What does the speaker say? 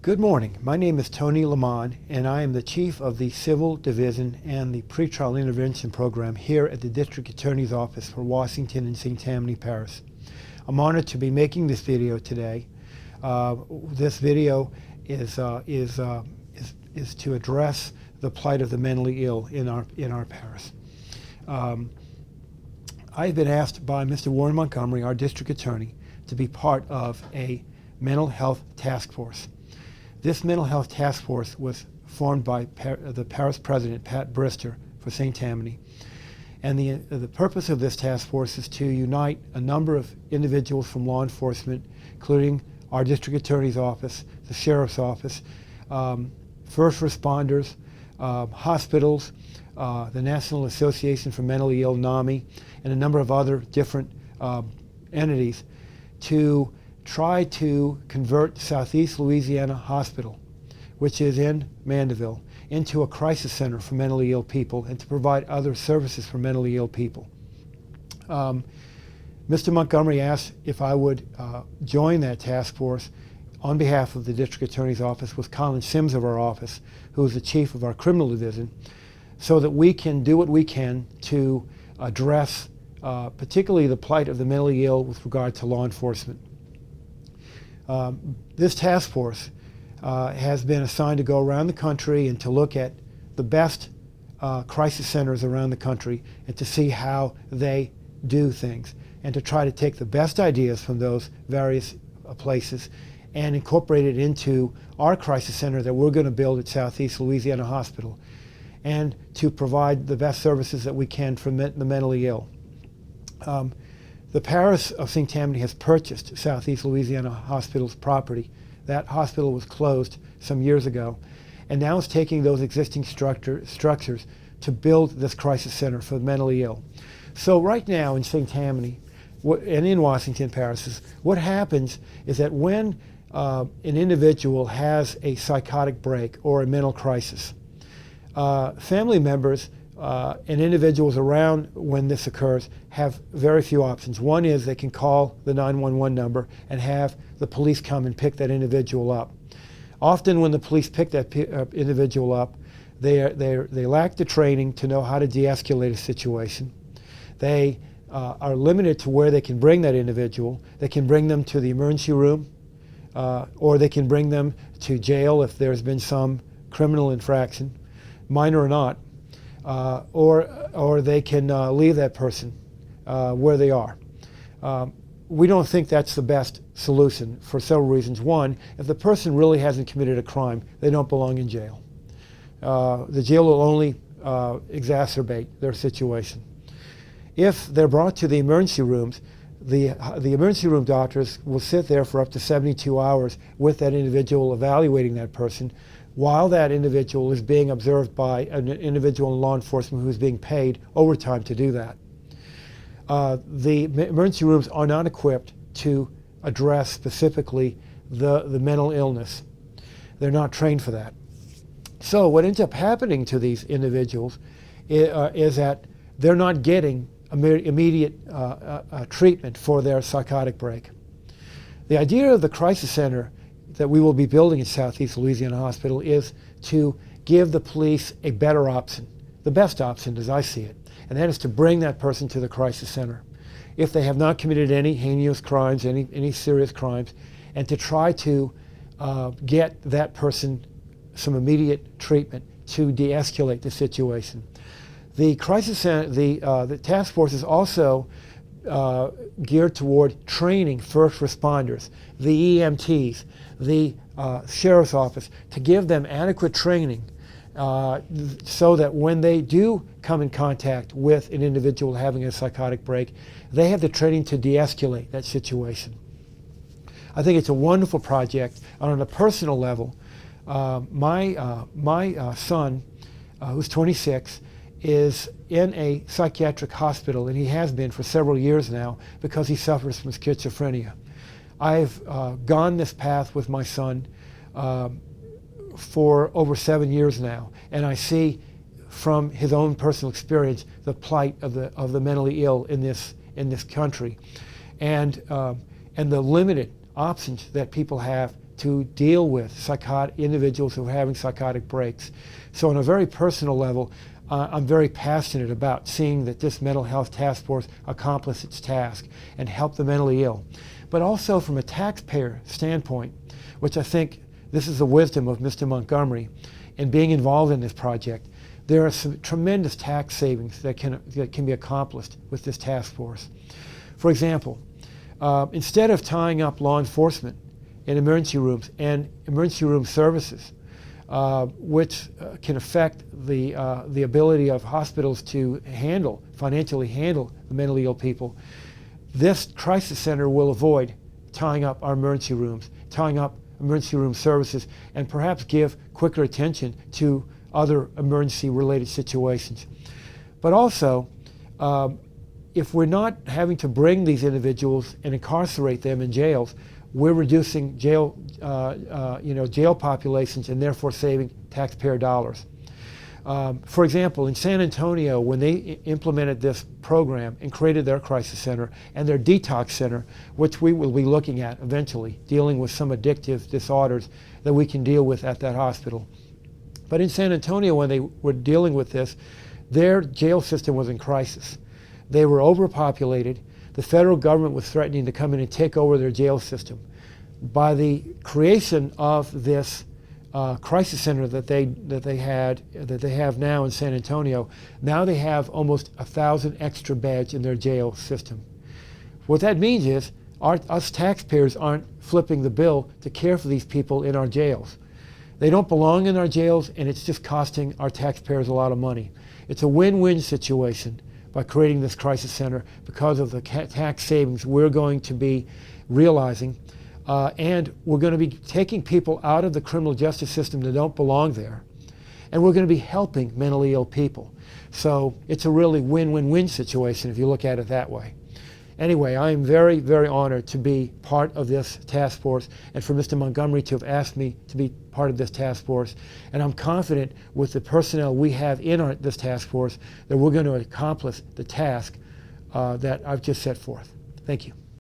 Good morning. My name is Tony LeMon, and I am the Chief of the Civil Division and the Pretrial Intervention Program here at the District Attorney's Office for Washington and St. Tammany Parish. I'm honored to be making this video today. This video is to address the plight of the mentally ill in our parish. I've been asked by Mr. Warren Montgomery, our District Attorney, to be part of a mental health task force. This mental health task force was formed by the Parish President, Pat Brister, for St. Tammany. And the purpose of this task force is to unite a number of individuals from law enforcement, including our District Attorney's Office, the Sheriff's Office, first responders, hospitals, the National Association for Mentally Ill, NAMI, and a number of other different entities to try to convert Southeast Louisiana Hospital, which is in Mandeville, into a crisis center for mentally ill people and to provide other services for mentally ill people. Mr. Montgomery asked if I would join that task force on behalf of the District Attorney's Office with Colin Sims of our office, who is the Chief of our Criminal Division, so that we can do what we can to address particularly the plight of the mentally ill with regard to law enforcement. This task force has been assigned to go around the country and to look at the best crisis centers around the country and to see how they do things and to try to take the best ideas from those various places and incorporate it into our crisis center that we're going to build at Southeast Louisiana Hospital, and to provide the best services that we can for the mentally ill. The Parish of St. Tammany has purchased Southeast Louisiana Hospital's property. That hospital was closed some years ago, and now is taking those existing structures to build this crisis center for the mentally ill. So right now in St. Tammany and in Washington parishes, what happens is that when an individual has a psychotic break or a mental crisis, family members and individuals around when this occurs have very few options. One is they can call the 911 number and have the police come and pick that individual up. Often when the police pick that individual up, they lack the training to know how to de-escalate a situation. They are limited to where they can bring that individual. They can bring them to the emergency room, or they can bring them to jail if there's been some criminal infraction, minor or not. Or they can leave that person where they are. We don't think that's the best solution for several reasons. One, if the person really hasn't committed a crime, they don't belong in jail. The jail will only exacerbate their situation. If they're brought to the emergency rooms, the emergency room doctors will sit there for up to 72 hours with that individual, evaluating that person, while that individual is being observed by an individual in law enforcement who is being paid overtime to do that. The emergency rooms are not equipped to address specifically the mental illness. They're not trained for that. So what ends up happening to these individuals is that they're not getting immediate treatment for their psychotic break. The idea of the crisis center that we will be building at Southeast Louisiana Hospital is to give the police a better option, the best option as I see it, and that is to bring that person to the crisis center if they have not committed any heinous crimes, any serious crimes, and to try to get that person some immediate treatment to de-escalate the situation. The crisis center, the task force is also geared toward training first responders, the EMTs, the Sheriff's Office, to give them adequate training so that when they do come in contact with an individual having a psychotic break, they have the training to de-escalate that situation. I think it's a wonderful project. On a personal level, my son, who's 26, is in a psychiatric hospital, and he has been for several years now because he suffers from schizophrenia. I've gone this path with my son for over 7 years now, and I see from his own personal experience the plight of the mentally ill in this country, and the limited options that people have to deal with individuals who are having psychotic breaks. So on a very personal level, I'm very passionate about seeing that this mental health task force accomplish its task and help the mentally ill. But also from a taxpayer standpoint, which I think this is the wisdom of Mr. Montgomery in being involved in this project, there are some tremendous tax savings that can be accomplished with this task force. For example, instead of tying up law enforcement in emergency rooms and emergency room services, which can affect the ability of hospitals to financially handle the mentally ill people, this crisis center will avoid tying up our emergency rooms, tying up emergency room services, and perhaps give quicker attention to other emergency-related situations. But also, if we're not having to bring these individuals and incarcerate them in jails, we're reducing jail populations and therefore saving taxpayer dollars. For example, in San Antonio, when they implemented this program and created their crisis center and their detox center, which we will be looking at eventually, dealing with some addictive disorders that we can deal with at that hospital. But in San Antonio, when they were dealing with this, their jail system was in crisis. They were overpopulated. The federal government was threatening to come in and take over their jail system. By the creation of this crisis center that they have now in San Antonio, now they have almost 1,000 extra beds in their jail system. What that means is us taxpayers aren't flipping the bill to care for these people in our jails. They don't belong in our jails, and it's just costing our taxpayers a lot of money. It's a win-win situation by creating this crisis center because of the tax savings we're going to be realizing. And we're going to be taking people out of the criminal justice system that don't belong there. And we're going to be helping mentally ill people. So it's a really win-win-win situation if you look at it that way. Anyway, I am very, very honored to be part of this task force and for Mr. Montgomery to have asked me to be part of this task force. And I'm confident with the personnel we have in this task force that we're going to accomplish the task that I've just set forth. Thank you.